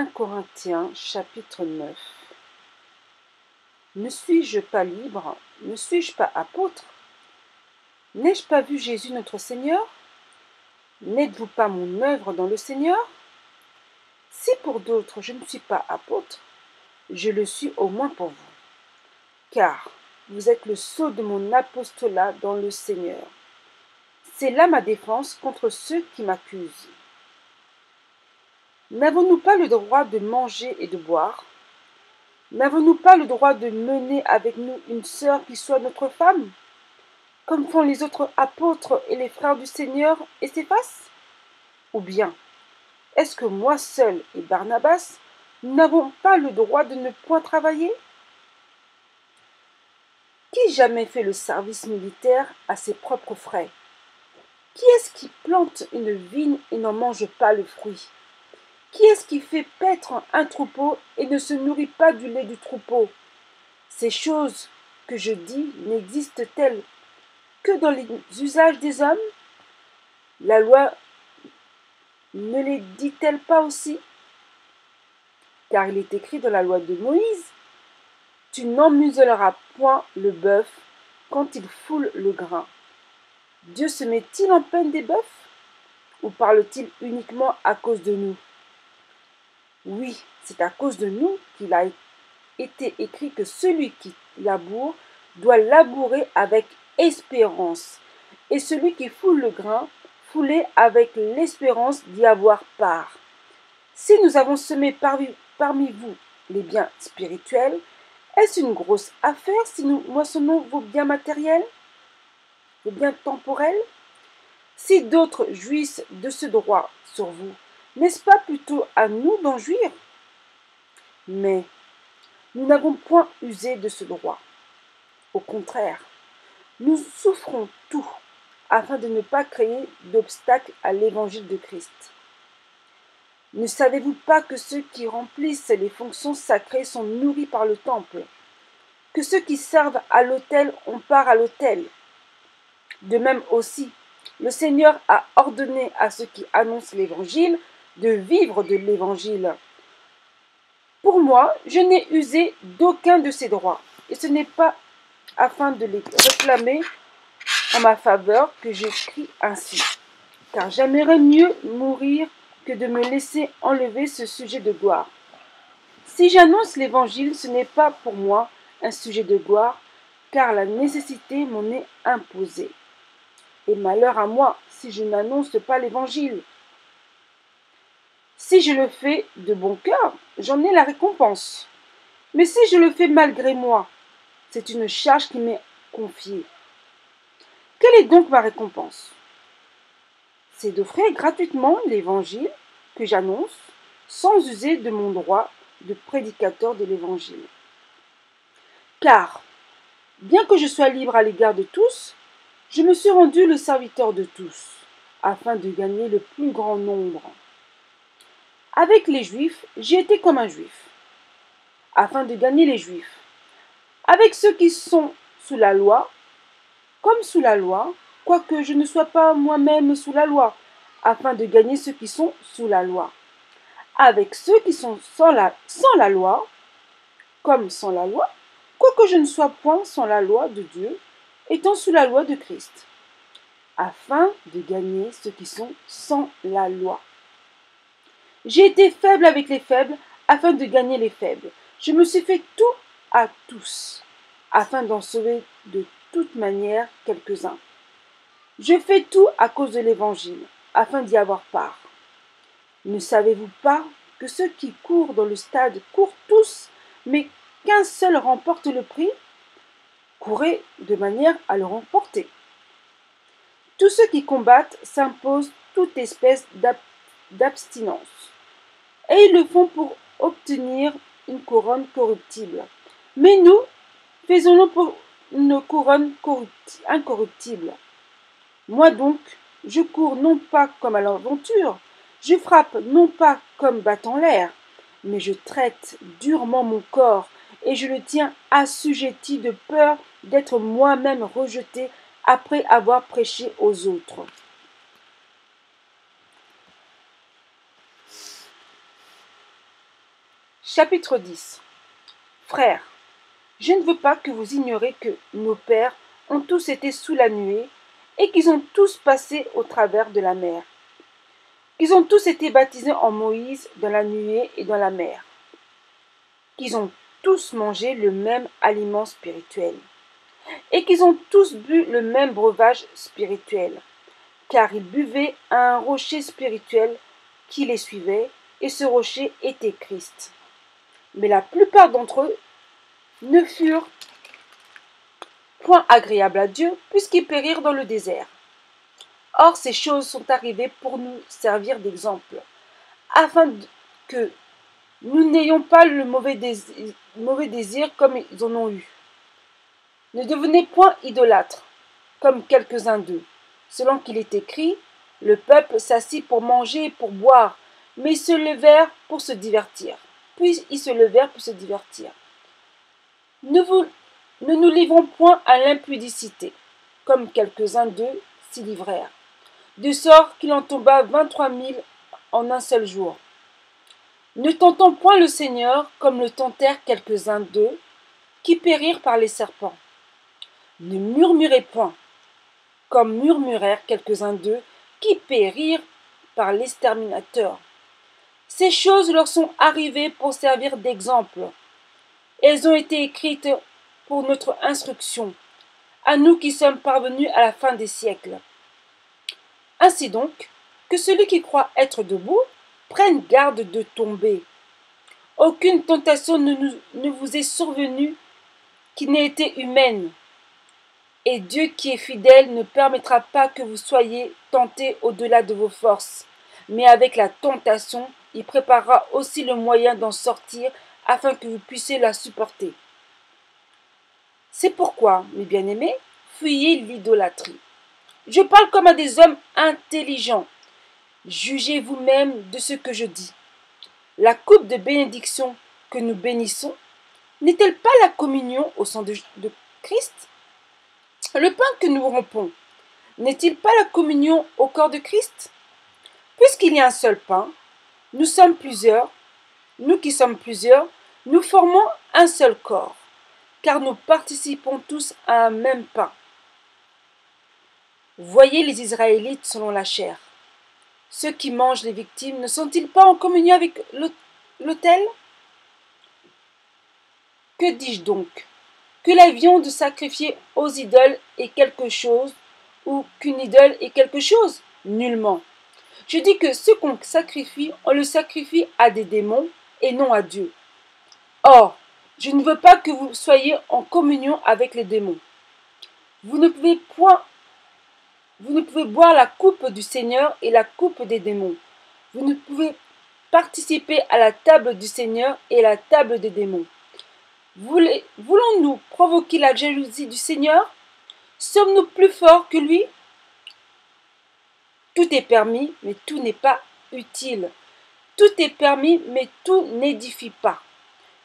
1 Corinthiens chapitre 9. Ne suis-je pas libre? Ne suis-je pas apôtre? N'ai-je pas vu Jésus notre Seigneur? N'êtes-vous pas mon œuvre dans le Seigneur? Si pour d'autres je ne suis pas apôtre, je le suis au moins pour vous, car vous êtes le sceau de mon apostolat dans le Seigneur. C'est là ma défense contre ceux qui m'accusent. N'avons-nous pas le droit de manger et de boire? N'avons-nous pas le droit de mener avec nous une sœur qui soit notre femme, comme font les autres apôtres et les frères du Seigneur et Céphas? Ou bien, est-ce que moi seul et Barnabas, nous n'avons pas le droit de ne point travailler? Qui jamais fait le service militaire à ses propres frais? Qui est-ce qui plante une vigne et n'en mange pas le fruit? Qui est-ce qui fait paître un troupeau et ne se nourrit pas du lait du troupeau? Ces choses que je dis n'existent-elles que dans les usages des hommes? La loi ne les dit-elle pas aussi? Car il est écrit dans la loi de Moïse, « Tu n'emmuselleras point le bœuf quand il foule le grain. » Dieu se met-il en peine des bœufs? Ou parle-t-il uniquement à cause de nous? Oui, c'est à cause de nous qu'il a été écrit que celui qui laboure doit labourer avec espérance, et celui qui foule le grain, fouler avec l'espérance d'y avoir part. Si nous avons semé parmi vous les biens spirituels, est-ce une grosse affaire si nous moissonnons vos biens matériels, vos biens temporels? Si d'autres jouissent de ce droit sur vous, n'est-ce pas plutôt à nous d'en jouir? Mais nous n'avons point usé de ce droit. Au contraire, nous souffrons tout afin de ne pas créer d'obstacle à l'évangile de Christ. Ne savez-vous pas que ceux qui remplissent les fonctions sacrées sont nourris par le temple, que ceux qui servent à l'autel ont part à l'autel? De même aussi, le Seigneur a ordonné à ceux qui annoncent l'évangile de vivre de l'évangile. Pour moi, je n'ai usé d'aucun de ces droits, et ce n'est pas afin de les réclamer en ma faveur que j'écris ainsi, car j'aimerais mieux mourir que de me laisser enlever ce sujet de gloire. Si j'annonce l'évangile, ce n'est pas pour moi un sujet de gloire, car la nécessité m'en est imposée. Et malheur à moi si je n'annonce pas l'évangile. Si je le fais de bon cœur, j'en ai la récompense. Mais si je le fais malgré moi, c'est une charge qui m'est confiée. Quelle est donc ma récompense? C'est d'offrir gratuitement l'évangile que j'annonce, sans user de mon droit de prédicateur de l'évangile. Car, bien que je sois libre à l'égard de tous, je me suis rendu le serviteur de tous, afin de gagner le plus grand nombre. Avec les Juifs, j'ai été comme un Juif, afin de gagner les Juifs. Avec ceux qui sont sous la loi, comme sous la loi, quoique je ne sois pas moi-même sous la loi, afin de gagner ceux qui sont sous la loi. Avec ceux qui sont sans la loi, comme sans la loi, quoique je ne sois point sans la loi de Dieu, étant sous la loi de Christ, afin de gagner ceux qui sont sans la loi. J'ai été faible avec les faibles, afin de gagner les faibles. Je me suis fait tout à tous, afin d'en sauver de toute manière quelques-uns. Je fais tout à cause de l'Évangile, afin d'y avoir part. Ne savez-vous pas que ceux qui courent dans le stade courent tous, mais qu'un seul remporte le prix? Courez de manière à le remporter. Tous ceux qui combattent s'imposent toute espèce d'abstinence, et ils le font pour obtenir une couronne corruptible. Mais nous, faisons-le pour une couronne incorruptible. Moi donc, je cours non pas comme à l'aventure, je frappe non pas comme battant l'air, mais je traite durement mon corps et je le tiens assujetti de peur d'être moi-même rejeté après avoir prêché aux autres. Chapitre 10. Frères, je ne veux pas que vous ignoriez que nos pères ont tous été sous la nuée et qu'ils ont tous passé au travers de la mer, qu'ils ont tous été baptisés en Moïse dans la nuée et dans la mer, qu'ils ont tous mangé le même aliment spirituel et qu'ils ont tous bu le même breuvage spirituel, car ils buvaient à un rocher spirituel qui les suivait, et ce rocher était Christ. Mais la plupart d'entre eux ne furent point agréables à Dieu, puisqu'ils périrent dans le désert. Or, ces choses sont arrivées pour nous servir d'exemple, afin que nous n'ayons pas le mauvais désir comme ils en ont eu. Ne devenez point idolâtres, comme quelques-uns d'eux. Selon qu'il est écrit, le peuple s'assit pour manger et pour boire, mais ils se levèrent pour se divertir. Puis ils se levèrent pour se divertir. Ne nous livrons point à l'impudicité, comme quelques-uns d'eux s'y livrèrent, de sorte qu'il en tomba 23 000 en un seul jour. Ne tentons point le Seigneur comme le tentèrent quelques-uns d'eux, qui périrent par les serpents. Ne murmurez point, comme murmurèrent quelques-uns d'eux, qui périrent par l'exterminateur. Ces choses leur sont arrivées pour servir d'exemple. Elles ont été écrites pour notre instruction, à nous qui sommes parvenus à la fin des siècles. Ainsi donc, que celui qui croit être debout prenne garde de tomber. Aucune tentation ne vous est survenue qui n'ait été humaine. Et Dieu qui est fidèle ne permettra pas que vous soyez tentés au-delà de vos forces. Mais avec la tentation, il préparera aussi le moyen d'en sortir afin que vous puissiez la supporter. C'est pourquoi, mes bien-aimés, fuyez l'idolâtrie. Je parle comme à des hommes intelligents. Jugez vous-même de ce que je dis. La coupe de bénédiction que nous bénissons n'est-elle pas la communion au sang de Christ? Le pain que nous rompons n'est-il pas la communion au corps de Christ? Puisqu'il y a un seul pain, nous sommes plusieurs, nous qui sommes plusieurs, nous formons un seul corps, car nous participons tous à un même pain. Voyez les Israélites selon la chair. Ceux qui mangent les victimes ne sont-ils pas en communion avec l'autel? Que dis-je donc? Que la viande sacrifiée aux idoles est quelque chose, ou qu'une idole est quelque chose? Nullement. Je dis que ce qu'on sacrifie, on le sacrifie à des démons et non à Dieu. Or, je ne veux pas que vous soyez en communion avec les démons. Vous ne pouvez boire la coupe du Seigneur et la coupe des démons. Vous ne pouvez participer à la table du Seigneur et à la table des démons. Voulons-nous provoquer la jalousie du Seigneur? Sommes-nous plus forts que lui? Tout est permis, mais tout n'est pas utile. Tout est permis, mais tout n'édifie pas.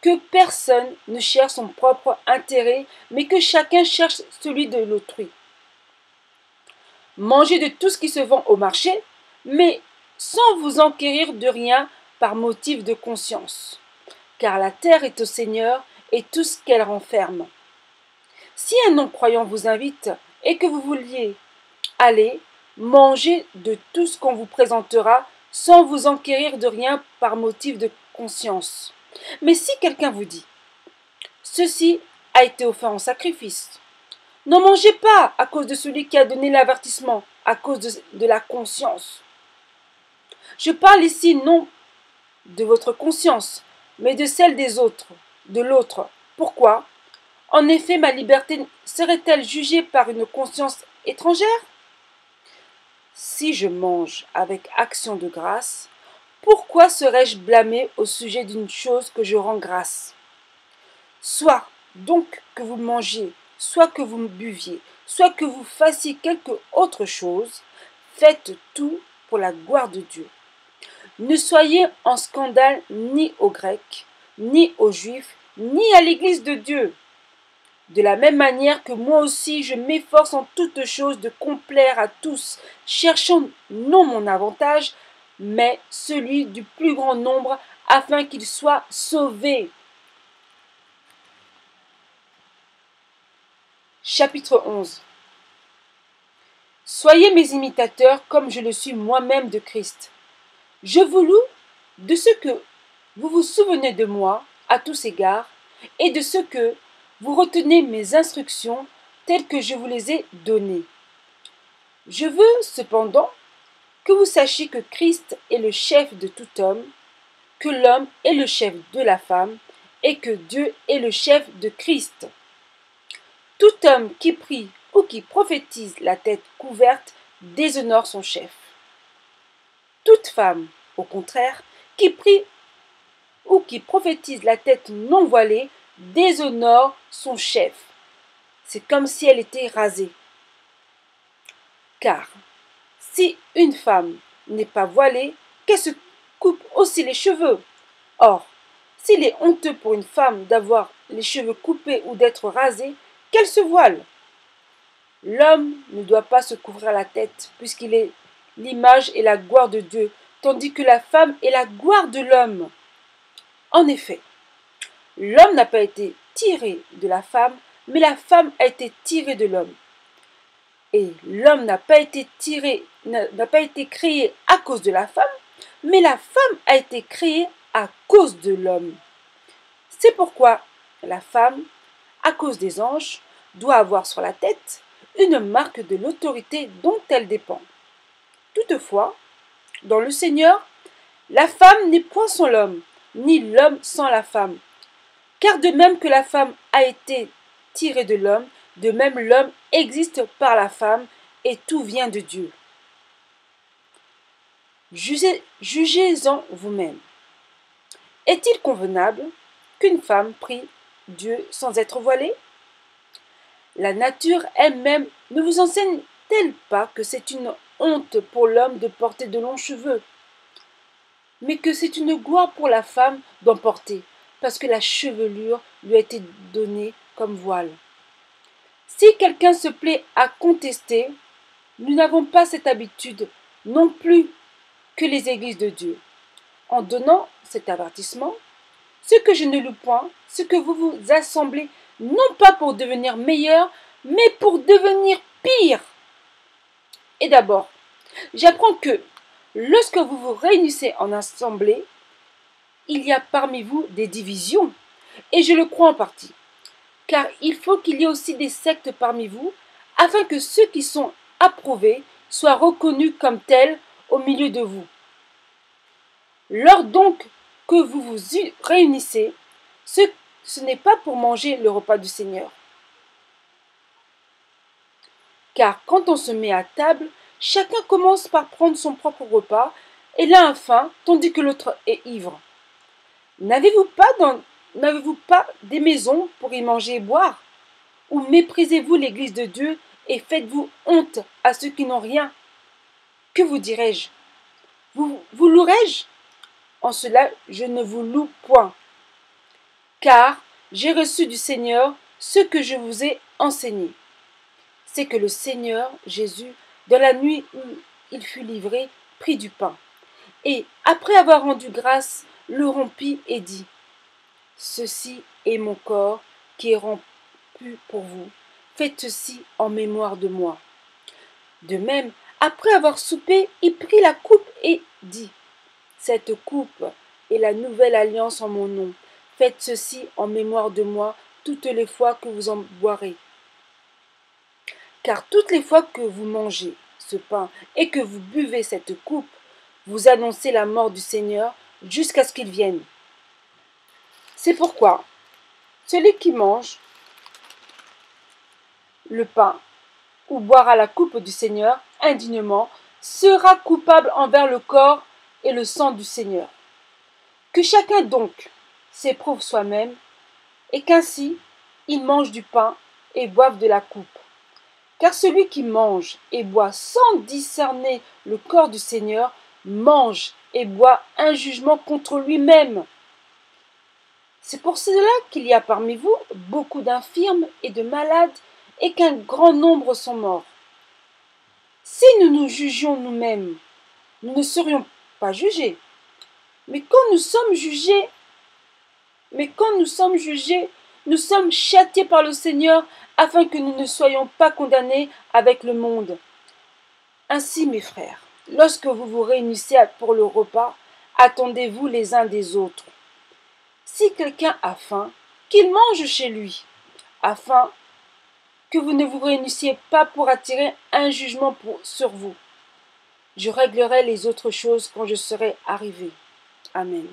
Que personne ne cherche son propre intérêt, mais que chacun cherche celui de l'autrui. Mangez de tout ce qui se vend au marché, mais sans vous enquérir de rien par motif de conscience. Car la terre est au Seigneur et tout ce qu'elle renferme. Si un non-croyant vous invite et que vous vouliez aller, mangez de tout ce qu'on vous présentera sans vous enquérir de rien par motif de conscience. Mais si quelqu'un vous dit « Ceci a été offert en sacrifice », n'en mangez pas à cause de celui qui a donné l'avertissement, à cause de la conscience. Je parle ici non de votre conscience, mais de celle des autres, de l'autre. Pourquoi? En effet, ma liberté serait-elle jugée par une conscience étrangère? Si je mange avec action de grâce, pourquoi serais-je blâmé au sujet d'une chose que je rends grâce? Soit donc que vous mangiez, soit que vous buviez, soit que vous fassiez quelque autre chose, faites tout pour la gloire de Dieu. Ne soyez en scandale ni aux Grecs, ni aux Juifs, ni à l'Église de Dieu. De la même manière que moi aussi je m'efforce en toutes choses de complaire à tous, cherchant non mon avantage, mais celui du plus grand nombre, afin qu'ils soient sauvés. Chapitre 11. Soyez mes imitateurs comme je le suis moi-même de Christ. Je vous loue de ce que vous vous souvenez de moi à tous égards et de ce que vous retenez mes instructions telles que je vous les ai données. Je veux cependant que vous sachiez que Christ est le chef de tout homme, que l'homme est le chef de la femme et que Dieu est le chef de Christ. Tout homme qui prie ou qui prophétise la tête couverte déshonore son chef. Toute femme, au contraire, qui prie ou qui prophétise la tête non voilée déshonore son chef. C'est comme si elle était rasée. Car si une femme n'est pas voilée, qu'elle se coupe aussi les cheveux. Or, s'il est honteux pour une femme d'avoir les cheveux coupés ou d'être rasée, qu'elle se voile. L'homme ne doit pas se couvrir la tête, puisqu'il est l'image et la gloire de Dieu, tandis que la femme est la gloire de l'homme. En effet, l'homme n'a pas été tiré de la femme, mais la femme a été tirée de l'homme. Et l'homme n'a pas été créé à cause de la femme, mais la femme a été créée à cause de l'homme. C'est pourquoi la femme, à cause des anges, doit avoir sur la tête une marque de l'autorité dont elle dépend. Toutefois, dans le Seigneur, la femme n'est point sans l'homme, ni l'homme sans la femme. Car de même que la femme a été tirée de l'homme, de même l'homme existe par la femme, et tout vient de Dieu. Jugez-en vous-même. Est-il convenable qu'une femme prie Dieu sans être voilée? La nature elle-même ne vous enseigne-t-elle pas que c'est une honte pour l'homme de porter de longs cheveux, mais que c'est une gloire pour la femme d'en porter, parce que la chevelure lui a été donnée comme voile? Si quelqu'un se plaît à contester, nous n'avons pas cette habitude non plus que les églises de Dieu. En donnant cet avertissement, ce que je ne loue point, ce que vous vous assemblez, non pas pour devenir meilleur, mais pour devenir pire. Et d'abord, j'apprends que lorsque vous vous réunissez en assemblée, il y a parmi vous des divisions, et je le crois en partie. Car il faut qu'il y ait aussi des sectes parmi vous, afin que ceux qui sont approuvés soient reconnus comme tels au milieu de vous. Lors donc que vous vous réunissez, ce n'est pas pour manger le repas du Seigneur. Car quand on se met à table, chacun commence par prendre son propre repas, et l'un a faim, tandis que l'autre est ivre. N'avez-vous pas des maisons pour y manger et boire? Ou méprisez-vous l'Église de Dieu et faites-vous honte à ceux qui n'ont rien? Que vous dirai-je? Vous louerai-je? En cela, je ne vous loue point. Car j'ai reçu du Seigneur ce que je vous ai enseigné. C'est que le Seigneur Jésus, dans la nuit où il fut livré, prit du pain. Et, après avoir rendu grâce, le rompit et dit: Ceci est mon corps qui est rompu pour vous. Faites ceci en mémoire de moi. De même, après avoir soupé, il prit la coupe et dit: Cette coupe est la nouvelle alliance en mon nom. Faites ceci en mémoire de moi toutes les fois que vous en boirez. Car toutes les fois que vous mangez ce pain et que vous buvez cette coupe, vous annoncez la mort du Seigneur jusqu'à ce qu'il vienne. C'est pourquoi celui qui mange le pain ou boira la coupe du Seigneur indignement sera coupable envers le corps et le sang du Seigneur. Que chacun donc s'éprouve soi-même, et qu'ainsi il mange du pain et boive de la coupe. Car celui qui mange et boit sans discerner le corps du Seigneur mange et boit un jugement contre lui-même. C'est pour cela qu'il y a parmi vous beaucoup d'infirmes et de malades, et qu'un grand nombre sont morts. Si nous nous jugions nous-mêmes, nous ne serions pas jugés. Mais quand nous sommes jugés, nous sommes châtiés par le Seigneur afin que nous ne soyons pas condamnés avec le monde. Ainsi, mes frères, lorsque vous vous réunissez pour le repas, attendez-vous les uns des autres. Si quelqu'un a faim, qu'il mange chez lui, afin que vous ne vous réunissiez pas pour attirer un jugement sur vous. Je réglerai les autres choses quand je serai arrivé. Amen.